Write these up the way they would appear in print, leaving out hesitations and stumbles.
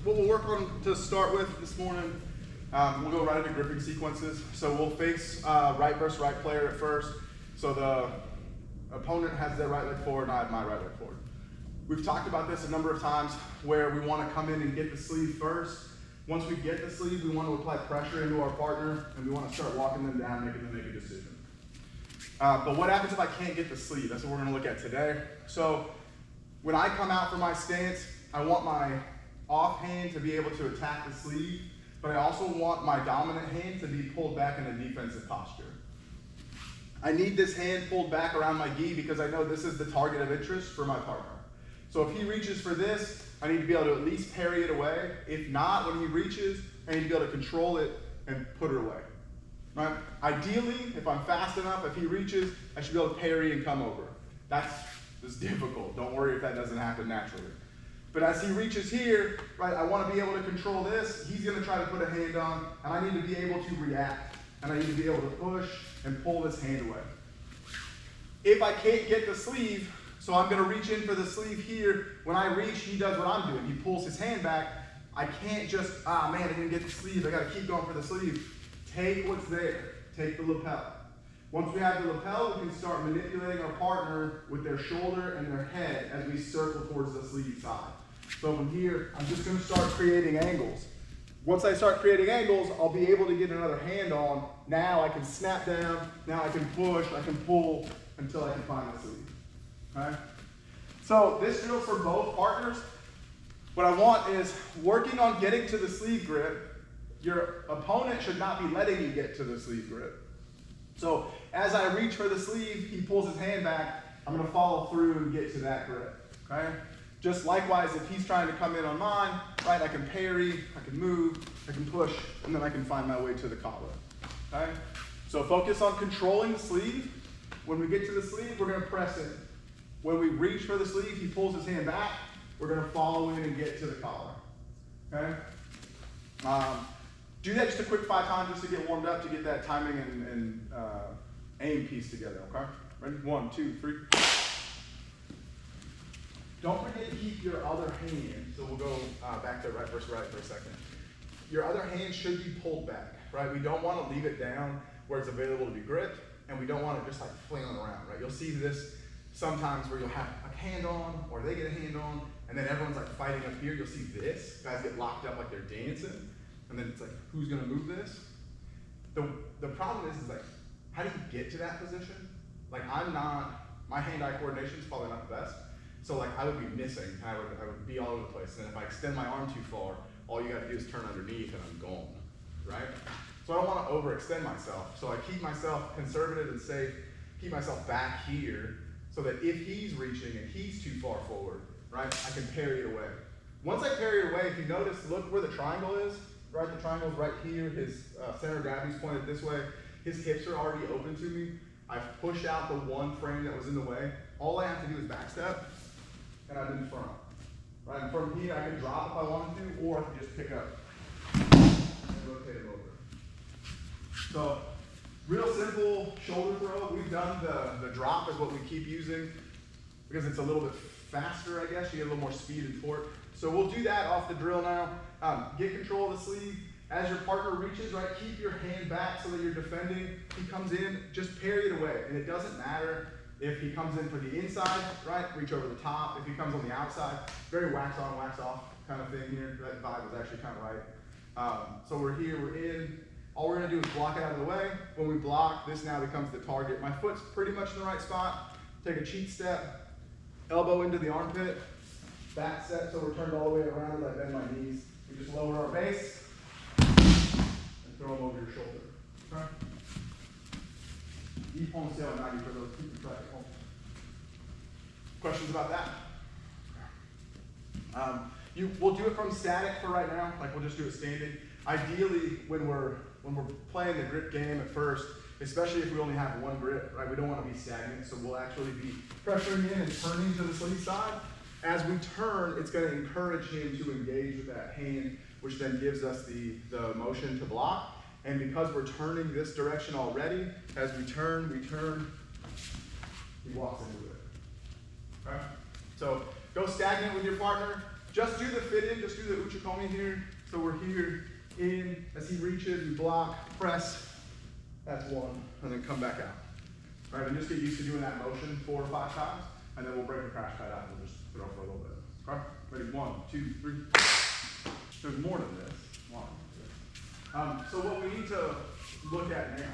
what we'll work on to start with this morning, we'll go right into gripping sequences. So we'll face right versus right player at first. So the opponent has their right leg forward and I have my right leg forward. We've talked about this a number of times where we want to come in and get the sleeve first. Once we get the sleeve, we want to apply pressure into our partner and we want to start walking them down, making them make a decision. But what happens if I can't get the sleeve? That's what we're going to look at today. So when I come out for my stance, I want my off hand to be able to attack the sleeve, but I also want my dominant hand to be pulled back in a defensive posture. I need this hand pulled back around my gi because I know this is the target of interest for my partner. So if he reaches for this, I need to be able to at least parry it away. If not, when he reaches, I need to be able to control it and put it away. Right? Ideally, if I'm fast enough, if he reaches, I should be able to parry and come over. That's difficult. Don't worry if that doesn't happen naturally. But as he reaches here, right, I want to be able to control this. He's going to try to put a hand on, and I need to be able to react. And I need to be able to push and pull this hand away. If I can't get the sleeve, so I'm going to reach in for the sleeve here. When I reach, he does what I'm doing. He pulls his hand back. I can't just, man, I didn't get the sleeve. I got to keep going for the sleeve. Take what's there. Take the lapel. Once we have the lapel, we can start manipulating our partner with their shoulder and their head as we circle towards the sleeve side. So from here, I'm just going to start creating angles. Once I start creating angles, I'll be able to get another hand on. Now I can snap down. Now I can push. I can pull until I can find the sleeve. Okay? So this drill for both partners, what I want is working on getting to the sleeve grip. Your opponent should not be letting you get to the sleeve grip. So as I reach for the sleeve, he pulls his hand back. I'm going to follow through and get to that grip. Okay? Just likewise, if he's trying to come in on mine, right, I can parry, I can move, I can push, and then I can find my way to the collar. Okay? So focus on controlling the sleeve. When we get to the sleeve, we're going to press in. When we reach for the sleeve, he pulls his hand back. We're going to follow in and get to the collar. Okay? Do that just a quick 5 times just to get warmed up, to get that timing and aim piece together, okay? Ready? 1, 2, 3. Don't forget to keep your other hand, so we'll go back to right versus right for a second. Your other hand should be pulled back, right? We don't want to leave it down where it's available to be gripped, and we don't want it just like flailing around, right? You'll see this sometimes where you'll have a hand on, or they get a hand on, and then everyone's like fighting up here. You'll see this. Guys get locked up like they're dancing. And then it's like, who's going to move this? The problem is like, how do you get to that position? Like my hand-eye coordination is probably not the best. So like I would be missing, I would be all over the place. And if I extend my arm too far, all you got to do is turn underneath and I'm gone, right? So I don't want to overextend myself. So I keep myself conservative and safe, keep myself back here so that if he's reaching and he's too far forward, right, I can parry it away. Once I parry it away, if you notice, look where the triangle is. Right, the triangle's right here. His center of gravity's pointed this way. His hips are already open to me. I've pushed out the one frame that was in the way. All I have to do is backstep, and I'm in front. Right, and from here I can drop if I wanted to, or I can just pick up and rotate it over. So, real simple shoulder throw. We've done the drop is what we keep using because it's a little bit faster, I guess. You get a little more speed and torque. So we'll do that off the drill now. Get control of the sleeve. As your partner reaches, right, keep your hand back so that you're defending. He comes in, just parry it away. And it doesn't matter if he comes in for the inside, right, reach over the top. If he comes on the outside, very wax on, wax off kind of thing here. That vibe was actually kind of right. So we're here, we're in. All we're gonna do is block it out of the way. When we block, this now becomes the target. My foot's pretty much in the right spot. Take a cheat step, elbow into the armpit. Back step, so we're turned all the way around as I bend my knees. We just lower our base and throw them over your shoulder. Okay? Deep home sail 90 for those who can try at home. Questions about that? We'll do it from static for right now. Like we'll just do it standing. Ideally, when we're playing the grip game at first, especially if we only have one grip, right? We don't want to be stagnant, so we'll actually be pressuring in and turning to the sleeve side. As we turn, it's going to encourage him to engage with that hand, which then gives us the motion to block. And because we're turning this direction already, as we turn, he walks into it. Okay? So go stagnant with your partner, Just do the fit in, just do the uchikomi here. So we're here, in, as he reaches, we block, press, that's one, and then come back out. All right, and just get used to doing that motion 4 or 5 times, and then we'll break the crash pad out and we'll just throw for a little bit. Okay, ready, 1, 2, 3. There's more to this. So what we need to look at now,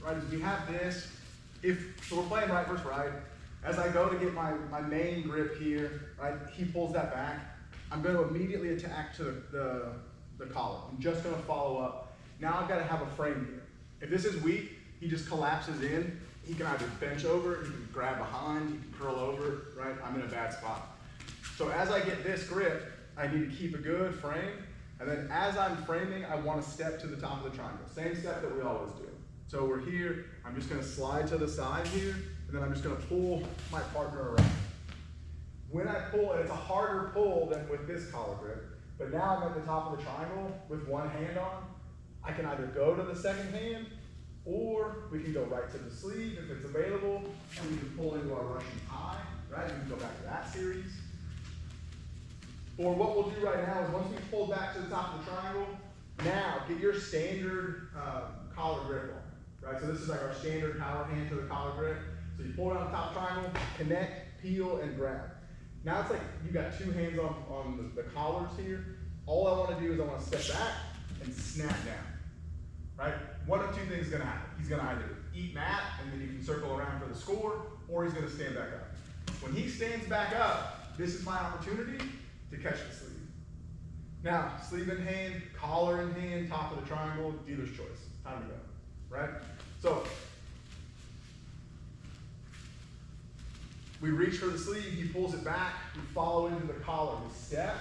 right, is we have this. So we're playing right versus right. As I go to get my main grip here, right, he pulls that back. I'm going to immediately attack to the collar. I'm just going to follow up. Now I've got to have a frame here. If this is weak, he just collapses in. He can either bench over, he can grab behind, he can curl over, right? I'm in a bad spot. So as I get this grip, I need to keep a good frame. And then as I'm framing, I want to step to the top of the triangle. Same step that we always do. So we're here, I'm just going to slide to the side here, and then I'm just going to pull my partner around. When I pull, and it's a harder pull than with this collar grip, but now I'm at the top of the triangle with one hand on. I can either go to the second hand, or we can go right to the sleeve if it's available, and we can pull into our Russian tie, right? We can go back to that series. Or what we'll do right now is once we pull back to the top of the triangle, now get your standard collar grip on, right? So this is like our standard power hand to the collar grip. So you pull it on the top of the triangle, connect, peel, and grab. Now it's like you got 2 hands on the collars here. All I want to do is I want to step back and snap down, right? One of 2 things is going to happen. He's going to either eat mat, and then you can circle around for the score, or he's going to stand back up. When he stands back up, this is my opportunity to catch the sleeve. Now, sleeve in hand, collar in hand, top of the triangle, dealer's choice. Time to go, right? So, we reach for the sleeve, he pulls it back, we follow into the collar, we step,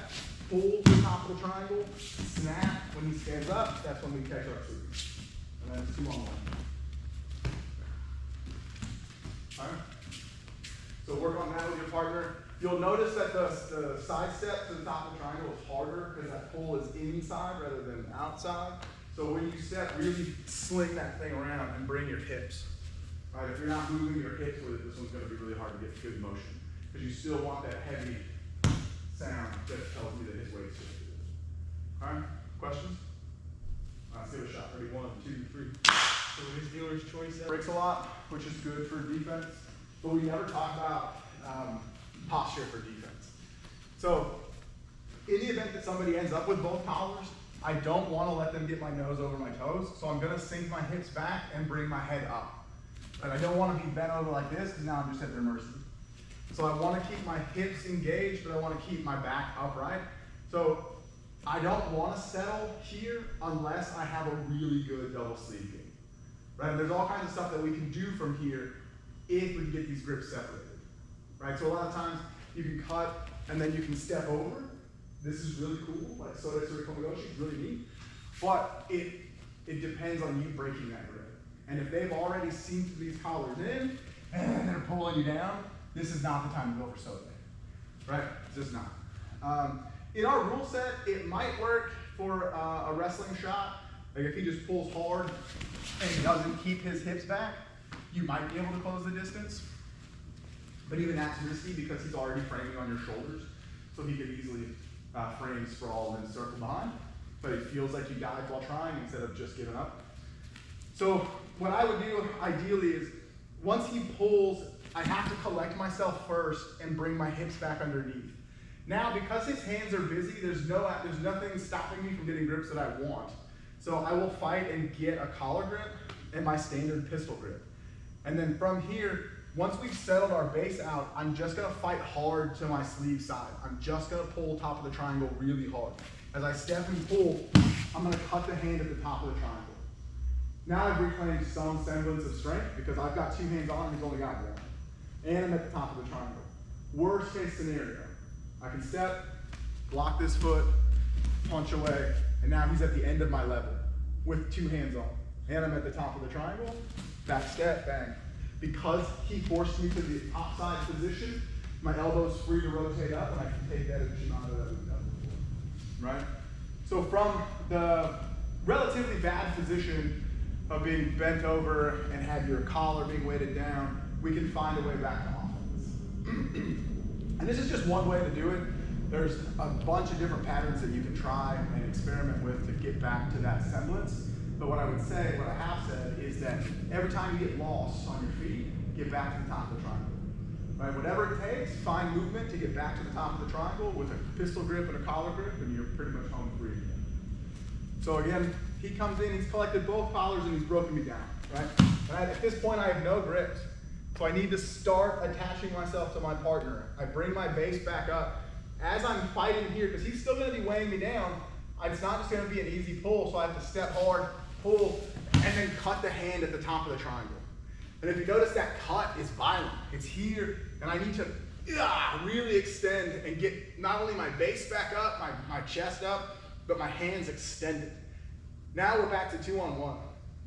pull to the top of the triangle, snap. When he stands up, that's when we catch our sleeve. And then it's 2 on 1. All right? So work on that with your partner. You'll notice that the side step to the top of the triangle is harder because that pull is inside rather than outside. So when you step, really sling that thing around and bring your hips. Right? If you're not moving your hips with it, this one's going to be really hard to get good motion because you still want that heavy sound that tells me that his weight's shifted. All right, questions? Let's give it a shot. Ready? 1, 2, 3. So his dealer's choice Breaks a lot, which is good for defense, but we never talk about posture for defense. So in the event that somebody ends up with both collars, I don't want to let them get my nose over my toes, so I'm going to sink my hips back and bring my head up. And I don't want to be bent over like this because now I'm just at their mercy. So I want to keep my hips engaged, but I want to keep my back upright. So I don't want to settle here unless I have a really good double sleeve game. Right? And there's all kinds of stuff that we can do from here if we can get these grips separated. Right? So a lot of times you can cut and then you can step over. This is really cool, like Soda Komigoshi, it's really neat. But it depends on you breaking that grip. And if they've already seen these collars in and they're pulling you down, this is not the time to go for Soda. Right? It's just not. In our rule set, it might work for a wrestling shot. Like if he just pulls hard and he doesn't keep his hips back, you might be able to close the distance. But even that's risky because he's already framing on your shoulders. So he could easily frame, sprawl, and circle behind. But it feels like you died while trying instead of just giving up. So what I would do ideally is once he pulls, I have to collect myself first and bring my hips back underneath. Now, because his hands are busy, there's nothing stopping me from getting grips that I want. So I will fight and get a collar grip and my standard pistol grip. And then from here, once we've settled our base out, I'm just gonna fight hard to my sleeve side. I'm just gonna pull top of the triangle really hard. As I step and pull, I'm gonna cut the hand at the top of the triangle. Now I've reclaimed some semblance of strength because I've got 2 hands on and he's only got 1. And I'm at the top of the triangle. Worst case scenario, I can step, block this foot, punch away, and now he's at the end of my level with 2 hands on. And I'm at the top of the triangle, back step, bang. Because he forced me to the top side position, my elbow's free to rotate up and I can take that Shimano that we've done before, right? So from the relatively bad position of being bent over and have your collar being weighted down, we can find a way back to offense. And this is just one way to do it. There's a bunch of different patterns that you can try and experiment with to get back to that semblance. But what I would say, what I have said, is that every time you get lost on your feet, get back to the top of the triangle. Right? Whatever it takes, find movement to get back to the top of the triangle with a pistol grip and a collar grip, and you're pretty much home free again. So again, he comes in, he's collected both collars, and he's broken me down. Right? And at this point, I have no grips. So I need to start attaching myself to my partner. I bring my base back up. As I'm fighting here, because he's still going to be weighing me down, it's not just going to be an easy pull, so I have to step hard, pull, and then cut the hand at the top of the triangle. And if you notice, that cut is violent. It's here, and I need to really extend and get not only my base back up, my chest up, but my hands extended. Now we're back to 2-on-1,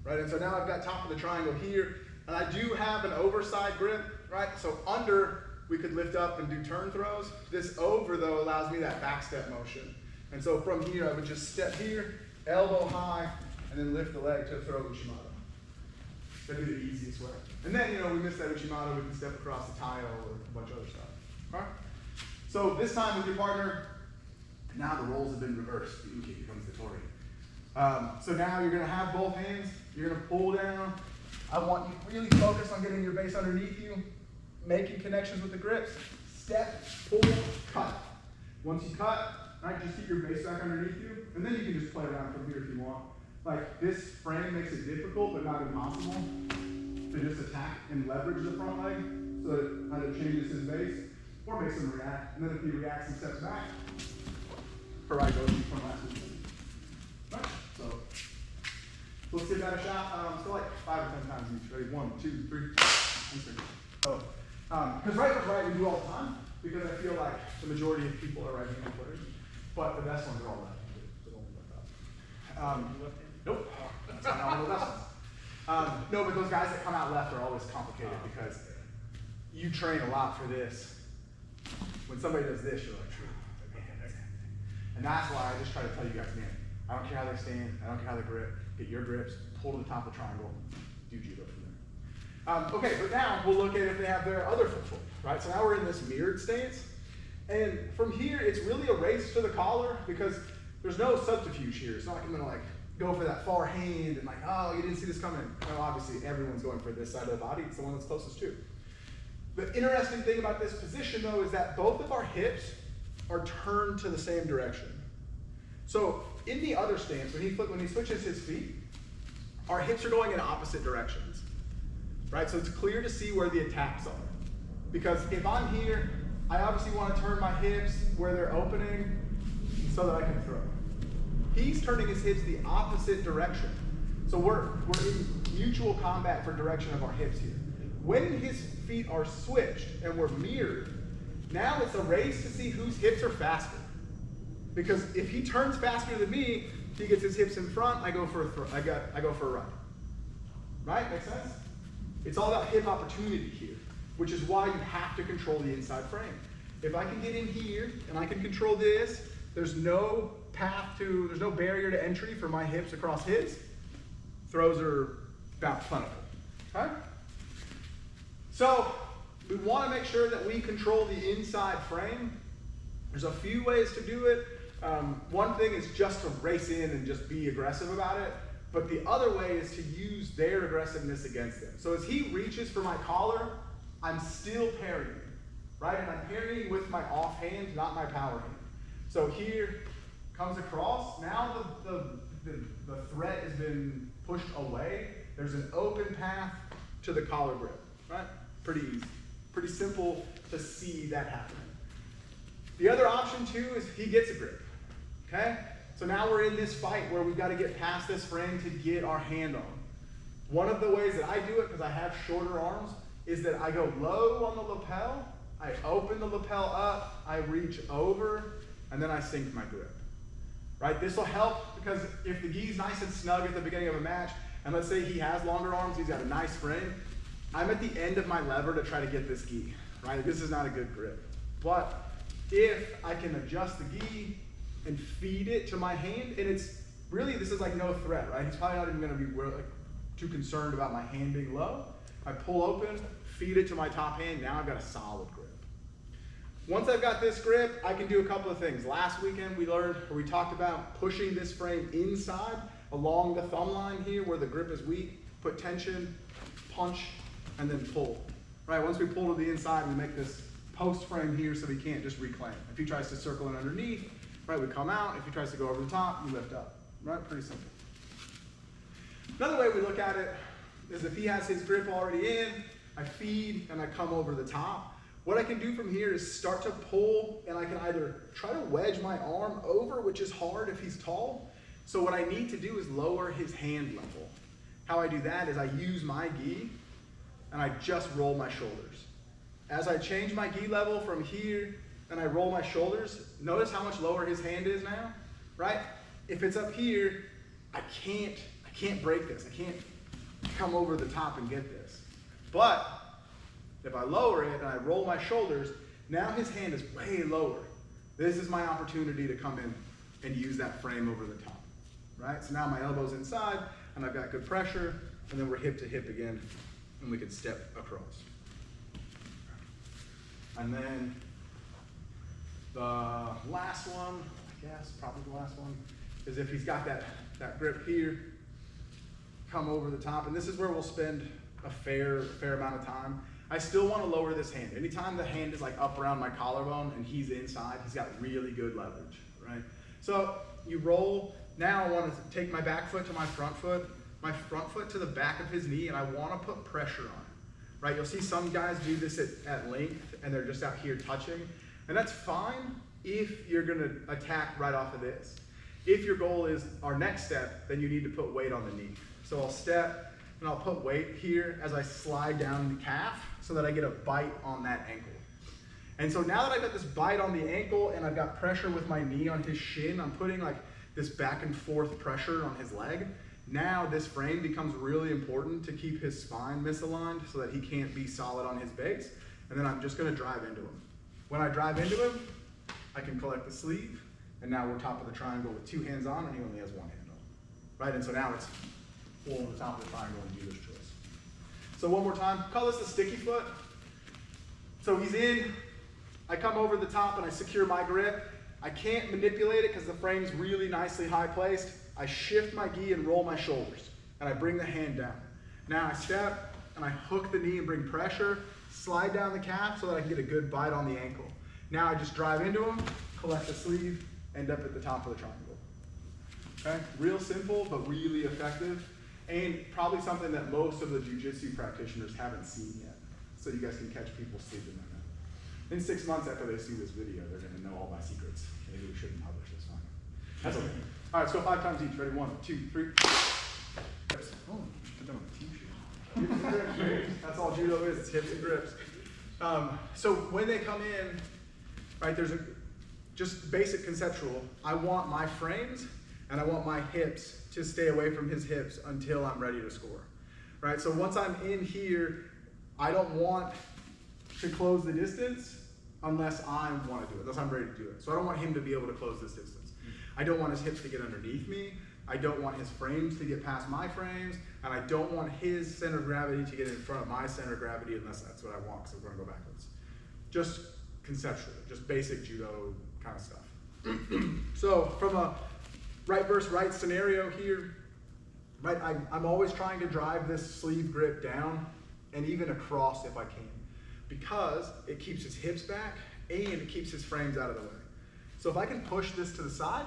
right? And so now I've got top of the triangle here, and I do have an overside grip, right? So under, we could lift up and do turn throws. This over, though, allows me that back step motion. And so from here, I would just step here, elbow high, and then lift the leg to throw Uchimata. That'd be the easiest way. And then, we miss that Uchimata, we can step across the tile or a bunch of other stuff. All right? So this time with your partner, now the roles have been reversed. Here comes the Tori. So now you're going to have both hands. You're going to pull down. I want you to really focus on getting your base underneath you, making connections with the grips. Step, pull, cut. Once you cut, right, just keep your base back underneath you, and then you can just play around from here if you want. Like, this frame makes it difficult, but not impossible, to just attack and leverage the front leg so that it either changes his base or makes him react. And then if he reacts and steps back, Karai goes from last week. Right, so let's give that a shot. Let's go like 5 or 10 times each. Ready? 1, 2, 3, and 3. So, because right versus right we do all the time, because I feel like the majority of people are right-handed players, but the best ones are all left-handed, so don't worry about that. Nope, that's not all the best ones. No, but those guys that come out left are always complicated because you train a lot for this. When somebody does this, you're like, man, that's happening. And that's why I just try to tell you guys, man, I don't care how they stand, I don't care how they grip, get your grips, pull to the top of the triangle, do judo from there. Okay, but now we'll look at if they have their other foot forward, right? So now we're in this mirrored stance. And from here, it's really a race to the collar because there's no subterfuge here. It's not like I'm gonna go for that far hand and oh, you didn't see this coming. Well, obviously everyone's going for this side of the body. It's the one that's closest to. The interesting thing about this position though is that both of our hips are turned to the same direction. So in the other stance, when he switches his feet, our hips are going in opposite directions, right? So it's clear to see where the attacks are. Because if I'm here, I obviously want to turn my hips where they're opening so that I can throw. He's turning his hips the opposite direction. So we're in mutual combat for direction of our hips here. When his feet are switched and we're mirrored, now it's a race to see whose hips are faster. Because if he turns faster than me, he gets his hips in front, I go for a throw. I go for a run. Right? Make sense? It's all about hip opportunity here, which is why you have to control the inside frame. If I can get in here and I can control this, there's no barrier to entry for my hips across his. Throws are about plentiful. Okay? So we want to make sure that we control the inside frame. There's a few ways to do it. One thing is just to race in and just be aggressive about it. But the other way is to use their aggressiveness against them. So as he reaches for my collar, I'm still parrying, right? And I'm parrying with my off hand, not my power hand. So here comes across. Now the threat has been pushed away. There's an open path to the collar grip, right? Pretty easy. Pretty simple to see that happening. The other option too is he gets a grip, okay? So now we're in this fight where we've got to get past this frame to get our hand on. One of the ways that I do it, because I have shorter arms, is that I go low on the lapel, I open the lapel up, I reach over, and then I sink my grip. Right? This will help because if the gi's nice and snug at the beginning of a match, and let's say he has longer arms, he's got a nice frame, I'm at the end of my lever to try to get this gi. Right? This is not a good grip. But if I can adjust the gi and feed it to my hand, and it's really, this is like no threat, right? He's probably not even going to be too concerned about my hand being low. I pull open, feed it to my top hand, now I've got a solid grip. Once I've got this grip, I can do a couple of things. Last weekend we talked about pushing this frame inside along the thumb line here where the grip is weak, put tension, punch, and then pull. Right, once we pull to the inside, we make this post frame here so he can't just reclaim. If he tries to circle in underneath, right, we come out. If he tries to go over the top, we lift up. Right, pretty simple. Another way we look at it is if he has his grip already in, I feed and I come over the top. What I can do from here is start to pull, and I can either try to wedge my arm over, which is hard if he's tall. So what I need to do is lower his hand level. How I do that is I use my gi and I just roll my shoulders. As I change my gi level from here and I roll my shoulders, notice how much lower his hand is now, right? If it's up here, I can't break this. I can't come over the top and get this. But if I lower it and I roll my shoulders, now his hand is way lower. This is my opportunity to come in and use that frame over the top, right? So now my elbow's inside and I've got good pressure, and then we're hip to hip again, and we can step across. And then the last one, I guess, probably the last one, is if he's got that grip here, come over the top, and this is where we'll spend a fair amount of time. I still want to lower this hand. Anytime the hand is like up around my collarbone and he's inside, he's got really good leverage, right? So you roll. Now I want to take my back foot to my front foot to the back of his knee, and I want to put pressure on it, right? You'll see some guys do this at length and they're just out here touching, and that's fine if you're going to attack right off of this. If your goal is our next step, then you need to put weight on the knee. So I'll step and I'll put weight here as I slide down the calf so that I get a bite on that ankle. And so now that I've got this bite on the ankle and I've got pressure with my knee on his shin, I'm putting like this back and forth pressure on his leg. Now this frame becomes really important to keep his spine misaligned so that he can't be solid on his base. And then I'm just going to drive into him. When I drive into him, I can collect the sleeve, and now we're top of the triangle with two hands on, and he only has one hand on. Right, and so now it's pull on the top of the triangle and dealer's choice. So one more time, call this the sticky foot. So he's in, I come over the top and I secure my grip. I can't manipulate it because the frame's really nicely high placed. I shift my gi and roll my shoulders, and I bring the hand down. Now I step and I hook the knee and bring pressure, slide down the calf so that I can get a good bite on the ankle. Now I just drive into him, collect the sleeve, end up at the top of the triangle. Okay, real simple, but really effective, and probably something that most of the jiu-jitsu practitioners haven't seen yet. So you guys can catch people sleeping on that. In 6 months after they see this video, they're gonna know all my secrets. Maybe we shouldn't publish this one. That's okay. All right, let's go 5 times each. Ready? 1, 2, 3. Oh, I don't have team shoes. That's all judo is, it's hips and grips. So when they come in, right, there's just basic conceptual. I want my frames and I want my hips to stay away from his hips until I'm ready to score. Right, so once I'm in here, I don't want to close the distance unless I want to do it, unless I'm ready to do it. So I don't want him to be able to close this distance. I don't want his hips to get underneath me. I don't want his frames to get past my frames, and I don't want his center of gravity to get in front of my center of gravity unless that's what I want, because we're going to go backwards. Just conceptually, just basic judo kind of stuff. So from a right versus right scenario here, right, I'm always trying to drive this sleeve grip down and even across if I can, because it keeps his hips back and it keeps his frames out of the way. So if I can push this to the side,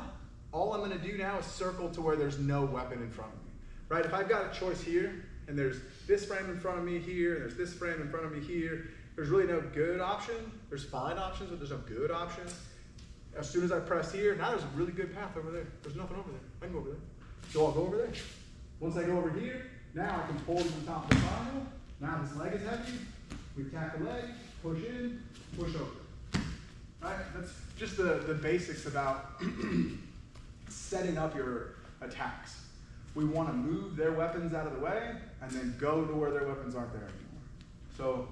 all I'm going to do now is circle to where there's no weapon in front of me. Right? If I've got a choice here, and there's this frame in front of me here, and there's this frame in front of me here, there's really no good option. There's fine options, but there's no good option. As soon as I press here, now there's a really good path over there. There's nothing over there. I can go over there. So I'll go over there. Once I go over here, now I can pull to the top of the triangle. Now this leg is heavy. We attack the leg, push in, push over. Right? That's just the basics about setting up your attacks. We want to move their weapons out of the way and then go to where their weapons aren't there anymore. So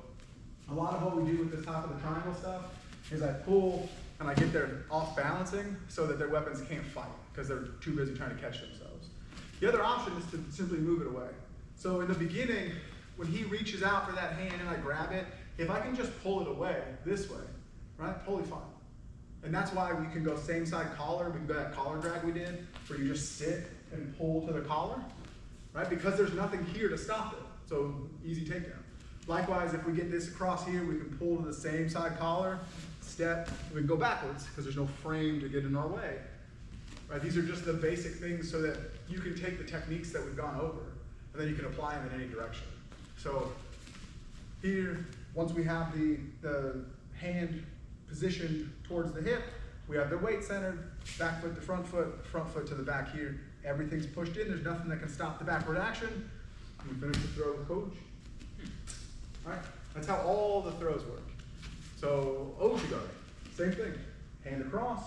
a lot of what we do with this top of the triangle stuff is I pull and I get their off balancing so that their weapons can't fight because they're too busy trying to catch themselves. The other option is to simply move it away. So in the beginning, when he reaches out for that hand and I grab it, if I can just pull it away this way, right? Totally fine. And that's why we can go same side collar. We can go that collar drag we did, where you just sit and pull to the collar, right? Because there's nothing here to stop it. So easy takedown. Likewise, if we get this across here, we can pull to the same side collar, step, we can go backwards because there's no frame to get in our way. Right? These are just the basic things so that you can take the techniques that we've gone over and then you can apply them in any direction. So here, once we have the hand positioned towards the hip, we have the weight centered, back foot to front foot to the back here. Everything's pushed in, there's nothing that can stop the backward action. We finish the throw with coach. All right, that's how all the throws work. So Ojigari, same thing. Hand across,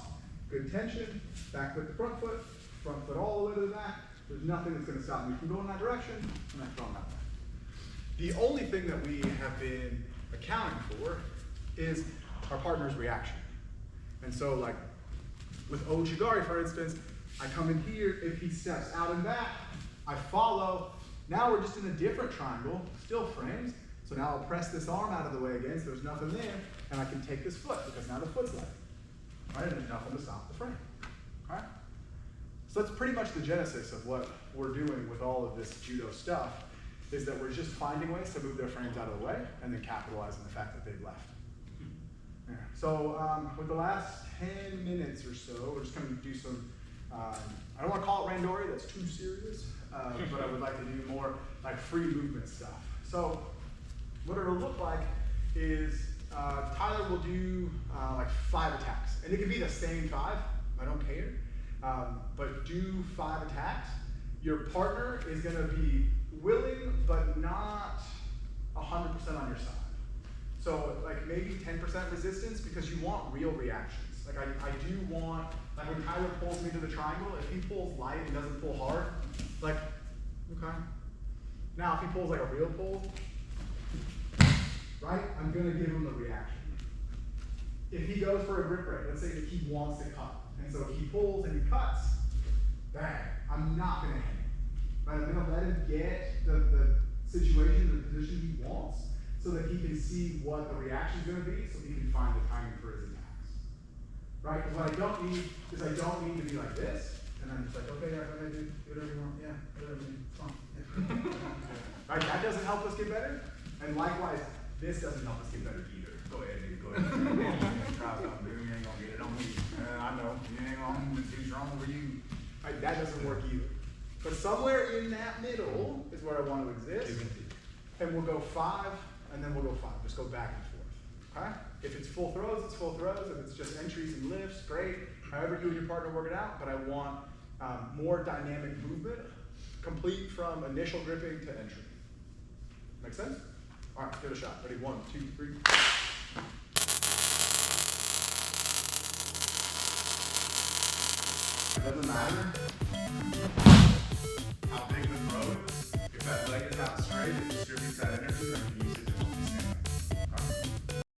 good tension, back foot to front foot all the way to the back. There's nothing that's gonna stop me from going that direction, and I'm throwing that way. The only thing that we have been accounting for is our partner's reaction. And so like with Ojigari, for instance, I come in here, if he steps out and back, I follow. Now we're just in a different triangle, still frames. So now I'll press this arm out of the way again, so there's nothing there, and I can take this foot, because now the foot's left. Right, and there's nothing to stop the frame. All right? So that's pretty much the genesis of what we're doing with all of this judo stuff, is that we're just finding ways to move their frames out of the way, and then capitalize on the fact that they've left. Yeah. So with the last 10 minutes or so, we're just going to do some, I don't want to call it randori, that's too serious, but I would like to do more like free movement stuff. So what it'll look like is Tyler will do like 5 attacks. And it can be the same 5, I don't care. But do 5 attacks. Your partner is gonna be willing, but not 100% on your side. So like maybe 10% resistance, because you want real reactions. Like I do want, like when Tyler pulls me to the triangle, if he pulls light and doesn't pull hard, like, okay. Now if he pulls like a real pull, right, I'm gonna give him the reaction. If he goes for a grip break, let's say that he wants to cut, and so he pulls and he cuts, bang, I'm not gonna hang. Right, I'm gonna let him get the situation, the position he wants, so that he can see what the reaction's gonna be, so he can find the timing for his attacks. Right, because what I don't need is I don't need to be like this, and I'm just like, okay, yeah, go ahead, do whatever you want, yeah, whatever you want, it's fine. Yeah. Right, that doesn't help us get better, and likewise, this doesn't help us get better either. Go ahead, dude, go ahead. Try something, dude, you ain't gonna get it on me. I know, you ain't gonna, it's too strong for you. Right, that doesn't work either. But somewhere in that middle is where I want to exist. And we'll go 5, and then we'll go 5. Just go back and forth. Okay? If it's full throws, it's full throws. If it's just entries and lifts, great. However you and your partner work it out, but I want more dynamic movement, complete from initial gripping to entry. Make sense? All right, let's give it a shot. Ready? 1, 2, 3. Doesn't matter